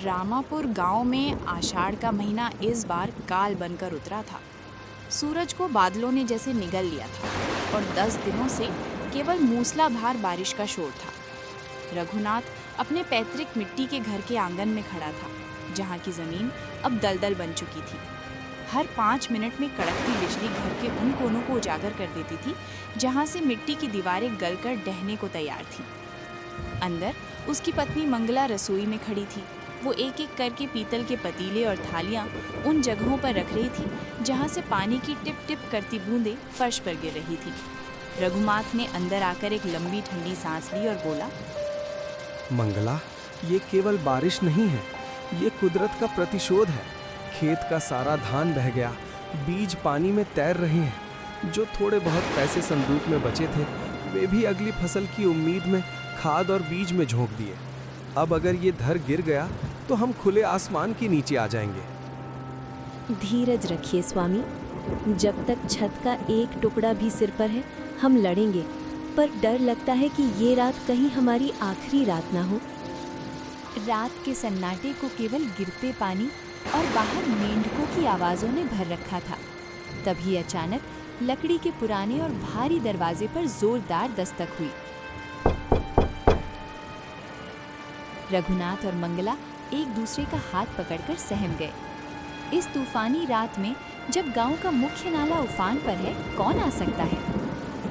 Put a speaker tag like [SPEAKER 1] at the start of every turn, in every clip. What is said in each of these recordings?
[SPEAKER 1] रामापुर गांव में आषाढ़ का महीना इस बार काल बनकर उतरा था। सूरज को बादलों ने जैसे निगल लिया था और 10 दिनों से केवल मूसलाधार बारिश का शोर था। रघुनाथ अपने पैतृक मिट्टी के घर के आंगन में खड़ा था, जहाँ की जमीन अब दलदल बन चुकी थी। हर 5 मिनट में कड़कती बिजली घर के उन कोनों को उजागर कर देती थी जहाँ से मिट्टी की दीवारें गलकर ढहने को तैयार थीं। अंदर उसकी पत्नी मंगला रसोई में खड़ी थी। वो एक एक करके पीतल के पतीले और थालियां उन जगहों पर रख रही थी जहां से पानी की टिप टिप करती बूंदें फर्श पर गिर रही थी। रघुनाथ ने अंदर आकर एक लंबी ठंडी सांस ली और बोला,
[SPEAKER 2] मंगला, ये केवल बारिश नहीं है, ये कुदरत का प्रतिशोध है। खेत का सारा धान बह गया, बीज पानी में तैर रहे हैं। जो थोड़े बहुत पैसे संदूक में बचे थे, वे भी अगली फसल की उम्मीद में खाद और बीज में झोंक दिए। अब अगर ये धर गिर गया तो हम खुले आसमान के नीचे आ जाएंगे।
[SPEAKER 3] धीरज रखिए स्वामी, जब तक छत का एक टुकड़ा भी सिर पर है हम लड़ेंगे, पर डर लगता है कि ये रात कहीं हमारी आखिरी रात ना हो।
[SPEAKER 1] रात के सन्नाटे को केवल गिरते पानी और बाहर मेंढकों की आवाजों ने भर रखा था। तभी अचानक लकड़ी के पुराने और भारी दरवाजे पर जोरदार दस्तक हुई। रघुनाथ और मंगला एक दूसरे का हाथ पकड़कर सहम गए। इस तूफानी रात में जब गांव का मुख्य नाला उफान पर है, कौन आ सकता है?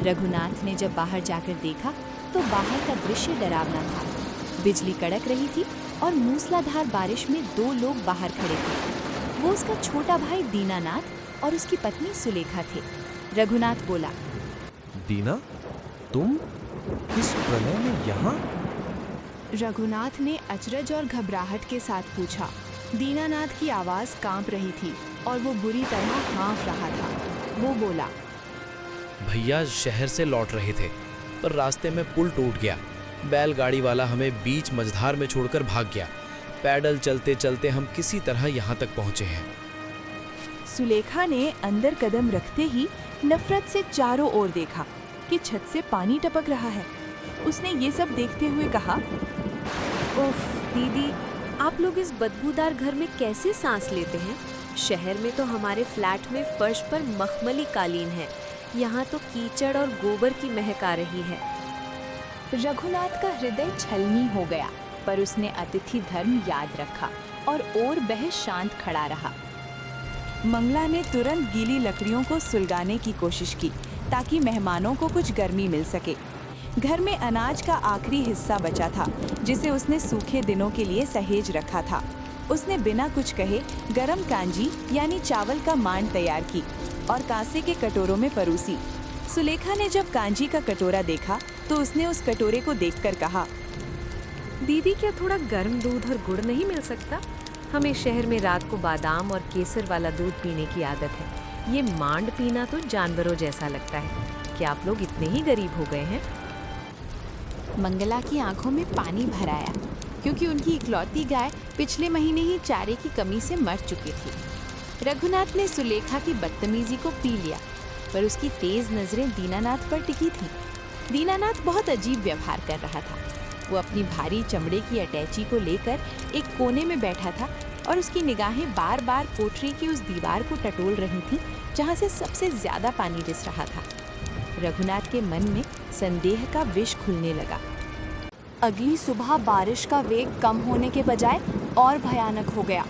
[SPEAKER 1] रघुनाथ ने जब बाहर जाकर देखा तो बाहर का दृश्य डरावना था। बिजली कड़क रही थी और मूसलाधार बारिश में 2 लोग बाहर खड़े थे। वो उसका छोटा भाई दीनानाथ और उसकी पत्नी सुलेखा थे। रघुनाथ बोला,
[SPEAKER 2] दीना, तुम इस प्रलय में यहाँ?
[SPEAKER 1] रघुनाथ ने अचरज और घबराहट के साथ पूछा। दीनानाथ की आवाज कांप रही थी और वो बुरी तरह हाँफ रहा था। वो बोला,
[SPEAKER 4] भैया शहर से लौट रहे थे, पर रास्ते में पुल टूट गया। बैलगाड़ी वाला हमें बीच मझधार में छोड़कर भाग गया। पैदल चलते चलते हम किसी तरह यहाँ तक पहुँचे हैं।
[SPEAKER 1] सुलेखा ने अंदर कदम रखते ही नफरत से चारों ओर देखा कि छत से पानी टपक रहा है। उसने ये सब देखते हुए कहा,
[SPEAKER 3] उफ दीदी, आप लोग इस बदबूदार घर में कैसे सांस लेते हैं? शहर में तो हमारे फ्लैट में फर्श पर मखमली कालीन है, यहाँ तो कीचड़ और गोबर की महक आ रही है।
[SPEAKER 1] रघुनाथ का हृदय छलनी हो गया, पर उसने अतिथि धर्म याद रखा और बहस शांत खड़ा रहा। मंगला ने तुरंत गीली लकड़ियों को सुलगाने की कोशिश की ताकि मेहमानों को कुछ गर्मी मिल सके। घर में अनाज का आखिरी हिस्सा बचा था जिसे उसने सूखे दिनों के लिए सहेज रखा था। उसने बिना कुछ कहे गरम कांजी यानी चावल का मांड तैयार की और कांसे के कटोरों में परोसी। सुलेखा ने जब कांजी का कटोरा देखा तो उसने उस कटोरे को देखकर कहा,
[SPEAKER 3] दीदी, क्या थोड़ा गर्म दूध और गुड़ नहीं मिल सकता? हमें शहर में रात को बादाम और केसर वाला दूध पीने की आदत है। ये मांड पीना तो जानवरों जैसा लगता है। क्या आप लोग इतने ही गरीब हो गए हैं?
[SPEAKER 1] मंगला की आंखों में पानी भर आया क्योंकि उनकी इकलौती गाय पिछले महीने ही चारे की कमी से मर चुकी थी। रघुनाथ ने सुलेखा की बदतमीजी को पी लिया, पर उसकी तेज नजरें दीनानाथ पर टिकी थीं। दीनानाथ बहुत अजीब व्यवहार कर रहा था। वो अपनी भारी चमड़े की अटैची को लेकर एक कोने में बैठा था और उसकी निगाहें बार बार कोठरी की उस दीवार को टटोल रही थीं जहाँ से सबसे ज्यादा पानी रिस रहा था। रघुनाथ के मन में संदेह का विष खुलने लगा। अगली सुबह बारिश का वेग कम होने के बजाय और भयानक हो गया।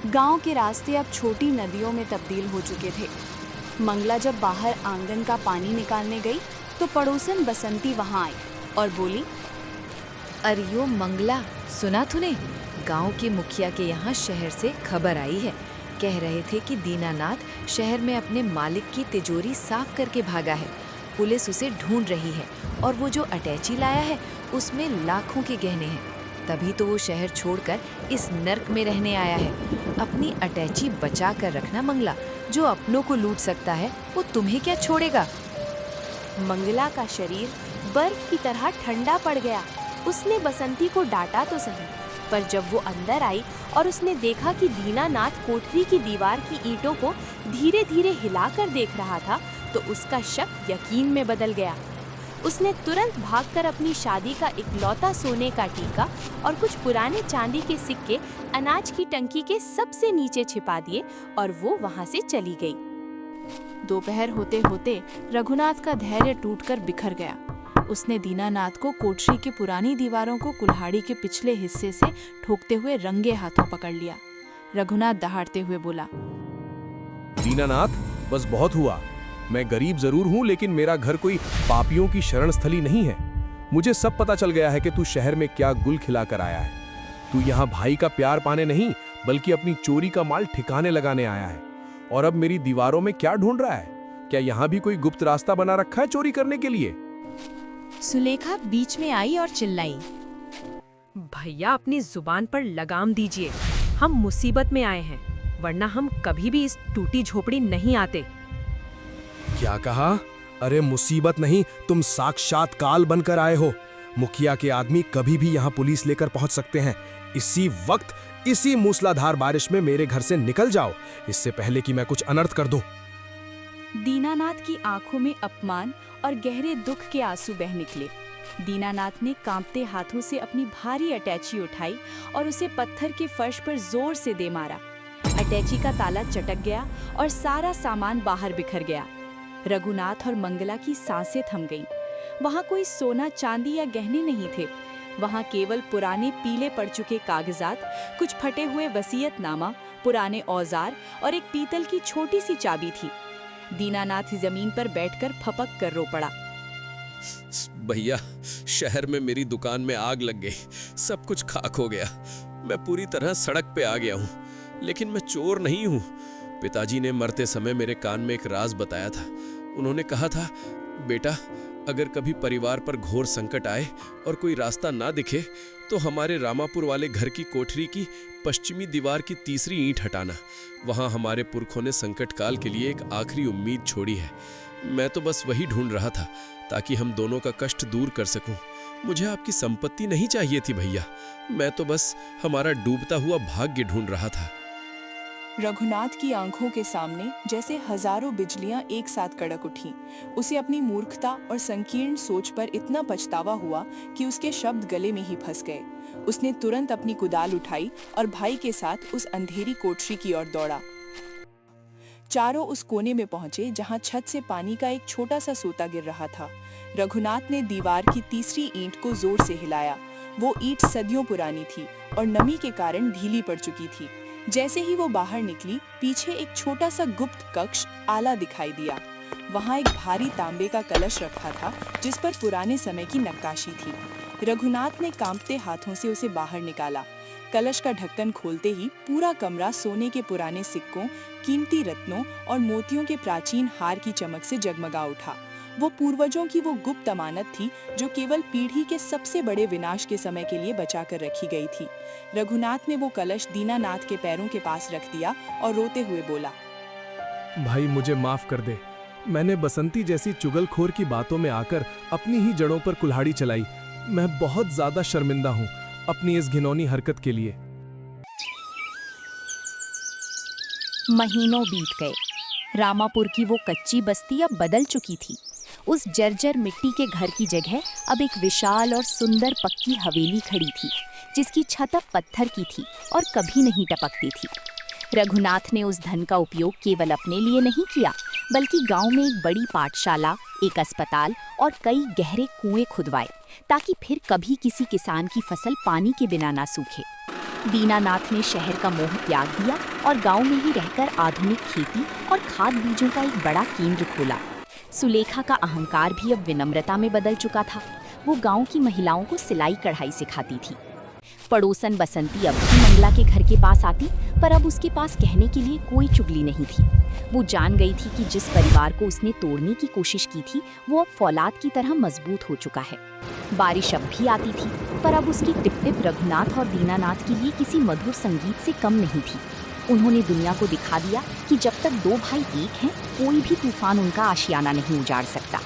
[SPEAKER 1] गांव के रास्ते अब छोटी नदियों में तब्दील हो चुके थे। मंगला जब बाहर आंगन का पानी निकालने गई तो पड़ोसन बसंती वहां आई और बोली,
[SPEAKER 5] अरियो मंगला, सुना तूने? गांव के मुखिया के यहाँ शहर से खबर आई है। कह रहे थे कि दीनानाथ शहर में अपने मालिक की तिजोरी साफ करके भागा है। पुलिस उसे ढूंढ रही है और वो जो अटैची लाया है उसमें लाखों के गहने हैं। तभी तो वो शहर छोड़कर इस नर्क में रहने आया है। अपनी अटैची बचा कर रखना मंगला, जो अपनों को लूट सकता है वो तुम्हें क्या छोड़ेगा।
[SPEAKER 1] मंगला का शरीर बर्फ की तरह ठंडा पड़ गया। उसने बसंती को डांटा तो सही, पर जब वो अंदर आई और उसने देखा कि दीनानाथ कोठरी की दीवार की ईंटों को धीरे धीरे हिलाकर देख रहा था तो उसका शक यकीन में बदल गया। उसने तुरंत भागकर अपनी शादी का इकलौता सोने का टीका और कुछ पुराने चांदी के सिक्के अनाज की टंकी के सबसे नीचे छिपा दिए और वो वहाँ से चली गई। दोपहर होते होते रघुनाथ का धैर्य टूटकर बिखर गया। उसने दीनानाथ को कोठरी की पुरानी दीवारों को कुल्हाड़ी के पिछले हिस्से से ठोकते हुए रंगे हाथों पकड़ लिया। रघुनाथ दहाड़ते हुए बोला,
[SPEAKER 6] दीनानाथ, बस बहुत हुआ। मैं गरीब जरूर हूँ, लेकिन मेरा घर कोई पापियों की शरण स्थली नहीं है। मुझे सब पता चल गया है कि तू शहर में क्या गुल खिला कर आया है। तू यहाँ भाई का प्यार पाने नहीं, बल्कि अपनी चोरी का माल ठिकाने लगाने आया है। और अब मेरी दीवारों में क्या ढूंढ रहा है? क्या यहाँ भी कोई गुप्त रास्ता बना रखा है चोरी करने के लिए?
[SPEAKER 5] सुलेखा बीच में आई और चिल्लाई,
[SPEAKER 3] भैया अपनी जुबान पर लगाम दीजिए। हम मुसीबत में आए हैं, वरना हम कभी भी इस टूटी झोपड़ी नहीं आते।
[SPEAKER 6] क्या कहा? अरे मुसीबत नहीं, तुम साक्षात काल बनकर आए हो। मुखिया के आदमी कभी भी यहाँ पुलिस लेकर पहुँच सकते हैं। इसी वक्त, इसी मूसलाधार बारिश में मेरे घर से निकल जाओ, इससे पहले कि मैं कुछ अनर्थ कर दूं।
[SPEAKER 7] दीनानाथ की आंखों में अपमान और गहरे दुख के आंसू बह निकले। दीनानाथ ने कांपते हाथों से अपनी भारी अटैची उठाई और उसे पत्थर के फर्श पर जोर से दे मारा। अटैची का ताला चटक गया और सारा सामान बाहर बिखर गया। रघुनाथ और मंगला की सांसें थम गईं। वहाँ कोई सोना चांदी या गहने नहीं थे। वहाँ केवल पुराने पीले पड़ चुके कागजात, कुछ फटे हुए वसीयतनामा, पुराने औजार और एक पीतल की छोटी सी चाबी थी। दीनानाथ जमीन पर बैठकर फपक कर रो पड़ा।
[SPEAKER 8] भैया, शहर में मेरी दुकान में आग लग गई, सब कुछ खाक हो गया। मैं पूरी तरह सड़क पे आ गया हूँ, लेकिन मैं चोर नहीं हूँ। पिताजी ने मरते समय मेरे कान में एक राज बताया था। उन्होंने कहा था, बेटा, अगर कभी परिवार पर घोर संकट आए और कोई रास्ता ना दिखे, तो हमारे रामापुर वाले घर की कोठरी की पश्चिमी दीवार की तीसरी ईंट हटाना। वहाँ हमारे पुरखों ने संकट काल के लिए एक आखिरी उम्मीद छोड़ी है। मैं तो बस वही ढूंढ रहा था, ताकि हम दोनों का कष्ट दूर कर सकूं। मुझे आपकी संपत्ति नहीं चाहिए थी भैया, मैं तो बस हमारा डूबता हुआ भाग्य ढूंढ रहा था।
[SPEAKER 9] रघुनाथ की आंखों के सामने जैसे हजारों बिजलियां एक साथ कड़क उठीं। उसे अपनी मूर्खता और संकीर्ण सोच पर इतना पछतावा हुआ कि उसके शब्द गले में ही फंस गए। उसने तुरंत अपनी कुदाल उठाई और भाई के साथ उस अंधेरी कोठरी की ओर दौड़ा। चारों उस कोने में पहुंचे जहां छत से पानी का एक छोटा सा सोता गिर रहा था। रघुनाथ ने दीवार की तीसरी ईंट को जोर से हिलाया। वो ईंट सदियों पुरानी थी और नमी के कारण ढीली पड़ चुकी थी। जैसे ही वो बाहर निकली, पीछे एक छोटा सा गुप्त कक्ष आला दिखाई दिया। वहाँ एक भारी तांबे का कलश रखा था, जिस पर पुराने समय की नक्काशी थी। रघुनाथ ने कांपते हाथों से उसे बाहर निकाला। कलश का ढक्कन खोलते ही पूरा कमरा सोने के पुराने सिक्कों, कीमती रत्नों और मोतियों के प्राचीन हार की चमक से जगमगा उठा। वो पूर्वजों की वो गुप्त अमानत थी, जो केवल पीढ़ी के सबसे बड़े विनाश के समय के लिए बचा कर रखी गई थी। रघुनाथ ने वो कलश दीनानाथ के पैरों के पास रख दिया और रोते हुए बोला,
[SPEAKER 2] भाई मुझे माफ कर दे। मैंने बसंती जैसी चुगलखोर की बातों में आकर अपनी ही जड़ों पर कुल्हाड़ी चलाई। मैं बहुत ज्यादा शर्मिंदा हूँ अपनी इस घिनौनी हरकत के लिए।
[SPEAKER 7] महीनों बीत गए। रामापुर की वो कच्ची बस्ती अब बदल चुकी थी। उस जर्जर मिट्टी के घर की जगह अब एक विशाल और सुंदर पक्की हवेली खड़ी थी, जिसकी छत अब पत्थर की थी और कभी नहीं टपकती थी। रघुनाथ ने उस धन का उपयोग केवल अपने लिए नहीं किया, बल्कि गांव में एक बड़ी पाठशाला, एक अस्पताल और कई गहरे कुएं खुदवाए, ताकि फिर कभी किसी किसान की फसल पानी के बिना ना सूखे। दीनानाथ ने शहर का मोह त्याग दिया और गांव में ही रहकर आधुनिक खेती और खाद बीजों का एक बड़ा केंद्र खोला। सुलेखा का अहंकार भी अब विनम्रता में बदल चुका था। वो गांव की महिलाओं को सिलाई कढ़ाई सिखाती थी। पड़ोसन बसंती अब भी मंगला के घर के पास आती, पर अब उसके पास कहने के लिए कोई चुगली नहीं थी। वो जान गई थी कि जिस परिवार को उसने तोड़ने की कोशिश की थी, वो अब फौलाद की तरह मजबूत हो चुका है। बारिश अब भी आती थी, पर अब उसकी टिप टिप रघुनाथ और दीनानाथ के लिए किसी मधुर संगीत से कम नहीं थी। उन्होंने दुनिया को दिखा दिया कि जब तक दो भाई एक हैं, कोई भी तूफान उनका आशियाना नहीं उजाड़ सकता।